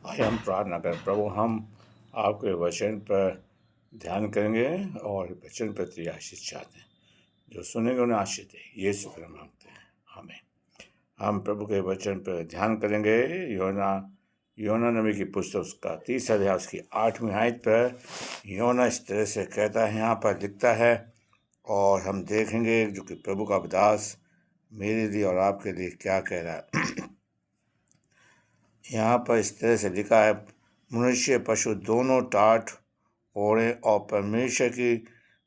आइए हम प्रार्थना करें। प्रभु, हम आपके वचन पर ध्यान करेंगे और वचन प्रति आशीष चाहते हैं। जो सुनेंगे उन्हें आशीष दे, ये शुक्र मांगते हैं। हमें हम प्रभु के वचन पर ध्यान करेंगे। योना नबी की पुस्तक उसका 30 अध्याय उसकी 8वीं आयत पर योना इस तरह से कहता है, यहाँ पर लिखता है, और हम देखेंगे जो कि प्रभु का दास मेरे लिए और आपके लिए क्या कह रहा है। यहाँ पर इस तरह से लिखा है, मनुष्य पशु दोनों टाट ओढ़ें और परमेश्वर की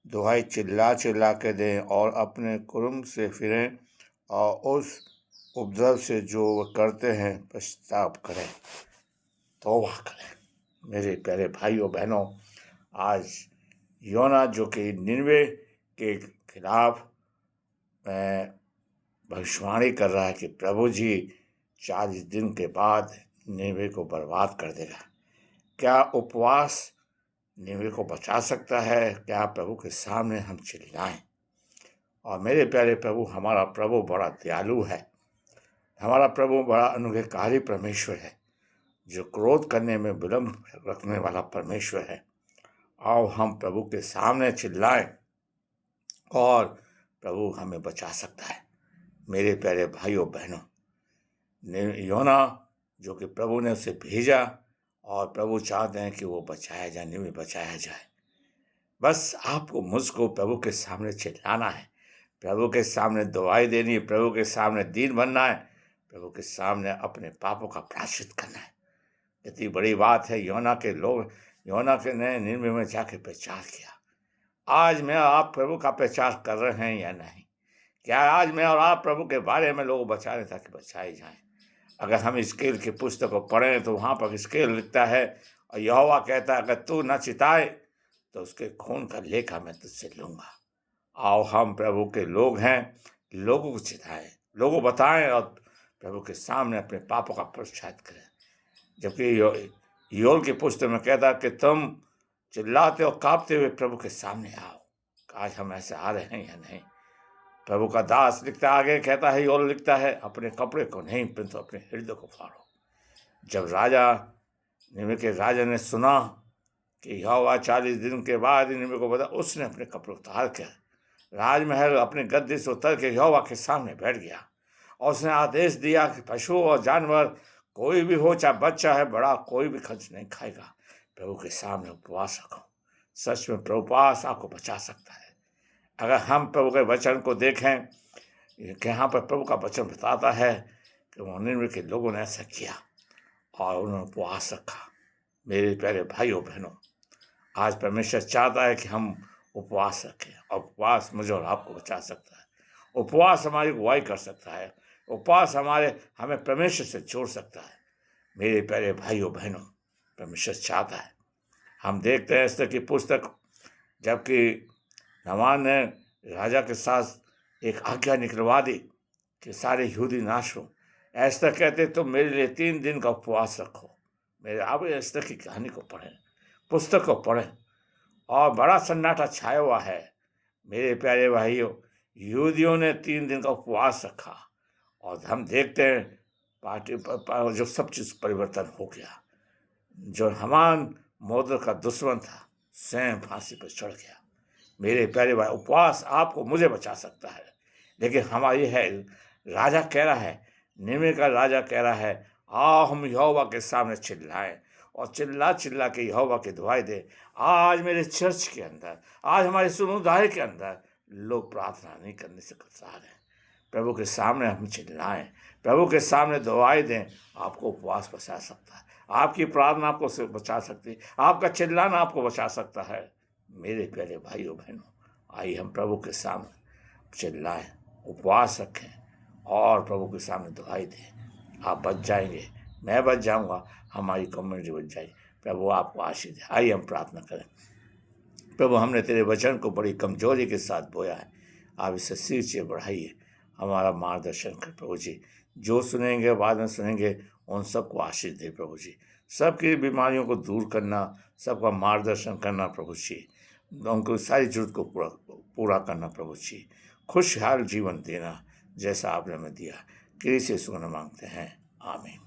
दुहाई चिल्ला चिल्ला के दें और अपने कुर्म से फिरें और उस उपद्रव से जो वह करते हैं पश्चाताप करें, तौबा करें। मेरे प्यारे भाइयों बहनों, आज योना जो कि निनवे के खिलाफ भविष्यवाणी कर रहा है कि प्रभु जी 40 दिन के बाद निनवे को बर्बाद कर देगा। क्या उपवास निनवे को बचा सकता है? क्या प्रभु के सामने हम चिल्लाएं? और मेरे प्यारे प्रभु, हमारा प्रभु बड़ा दयालु है। हमारा प्रभु बड़ा अनुग्रहकारी परमेश्वर है, जो क्रोध करने में विलंब रखने वाला परमेश्वर है। आओ हम प्रभु के सामने चिल्लाएं और प्रभु हमें बचा सकता है। मेरे प्यारे भाइयों बहनों, योना जो कि प्रभु ने उसे भेजा और प्रभु चाहते हैं कि वो बचाया जाए, निनवे बचाया जाए। बस आपको मुझको प्रभु के सामने चिल्लाना है, प्रभु के सामने दुआई देनी है, प्रभु के सामने दीन बनना है, प्रभु के सामने अपने पापों का प्रायश्चित करना है। इतनी बड़ी बात है। योना के ने निनवे में जाके प्रचार किया। आज मैं आप प्रभु का प्रचार कर रहे हैं या नहीं? क्या आज मैं और आप प्रभु के बारे में लोग बचा रहे ताकि बचाए जाएं? अगर हम हिजकेल की पुस्तक को पढ़ें तो वहाँ पर हिजकेल लिखता है और यहोवा कहता है, अगर तू न चिताए तो उसके खून का लेखा मैं तुझसे लूँगा। आओ हम प्रभु के लोग हैं, लोगों को चिताएं, लोगों बताएं और प्रभु के सामने अपने पापों का प्रायश्चित करें। जबकि योल की पुस्तक में कहता है कि तुम चिल्लाते और कांपते हुए प्रभु के सामने आओ। आज हम ऐसे आ रहे हैं या नहीं? प्रभु का दास लिखता आगे कहता है, योल लिखता है, अपने कपड़े को नहीं परंतु अपने हृदय को फाड़ो। जब निनवे के राजा ने सुना कि यहोवा 40 दिन के बाद निनवे को बता, उसने अपने कपड़े उतार कर राजमहल अपने गद्दे से उतर के यहोवा के सामने बैठ गया और उसने आदेश दिया कि पशु और जानवर कोई भी हो, चाहे बच्चा है बड़ा, कोई भी खर्च नहीं खाएगा। प्रभु के सामने उपवास रखो। सच में प्रभु उपवास आपको बचा सकता है। अगर हम प्रभु के वचन को देखें, यहाँ पर प्रभु का वचन बताता है कि निनवे के लोगों ने ऐसा किया और उन्होंने उपवास रखा। मेरे प्यारे भाइयों बहनों, आज परमेश्वर चाहता है कि हम उपवास रखें और उपवास मुझे और आपको बचा सकता है। उपवास हमारी अगुवाई कर सकता है। उपवास हमें परमेश्वर से जोड़ सकता है। मेरे प्यारे भाइयों बहनों, परमेश्वर चाहता है। हम देखते हैं एस्तर की पुस्तक, जबकि नामान ने राजा के साथ एक आज्ञा निकलवा दी कि सारे यहूदी नाश हो। एस्तर कहते, तुम मेरे लिए 3 दिन का उपवास रखो। मेरे आप एस्तर की कहानी को पढ़ें, पुस्तक को पढ़ें, और बड़ा सन्नाटा छाया हुआ है। मेरे प्यारे भाइयों, यहूदियों ने 3 दिन का उपवास रखा और हम देखते हैं पार्टी पर जो सब चीज़ परिवर्तन हो गया। जो हामान मोदर का दुश्मन था, स्वयं फांसी पर चढ़ गया। मेरे प्यारे भाई, उपवास आपको मुझे बचा सकता है। लेकिन हमारी है, राजा कह रहा है, निनवे का राजा कह रहा है, आओ हम यहोवा के सामने चिल्लाएं और चिल्ला चिल्ला के यहोवा की दुहाई दे। आज मेरे चर्च के अंदर, आज हमारे समुदाय के अंदर लोग प्रार्थना नहीं करने से कतरा रहे हैं। प्रभु के सामने हम चिल्लाएं, प्रभु के सामने दुआएं दें। आपको उपवास बचा सकता है, आपकी प्रार्थना आपको बचा सकती है, आपका चिल्लाना आपको बचा सकता है। मेरे प्यारे भाइयों बहनों, आइए हम प्रभु के सामने चिल्लाएं, उपवास रखें और प्रभु के सामने दुआई दें। आप बच जाएंगे, मैं बच जाऊंगा, हमारी कम्युनिटी बच जाएगी। प्रभु आपको आशीष दे। आइए हम प्रार्थना करें। प्रभु, हमने तेरे वचन को बड़ी कमजोरी के साथ बोया है, आप इसे सिर से बढ़ाइए, हमारा मार्गदर्शन कर प्रभु जी। जो सुनेंगे, बाद में सुनेंगे, उन सबको आशीष दे प्रभु जी। सबकी बीमारियों को दूर करना, सबका मार्गदर्शन करना प्रभु जी, उनको सारी जरूरत को पूरा करना प्रभु जी। खुशहाल जीवन देना जैसा आपने हमें दिया। कृपा से सुन मांगते हैं, आमीन।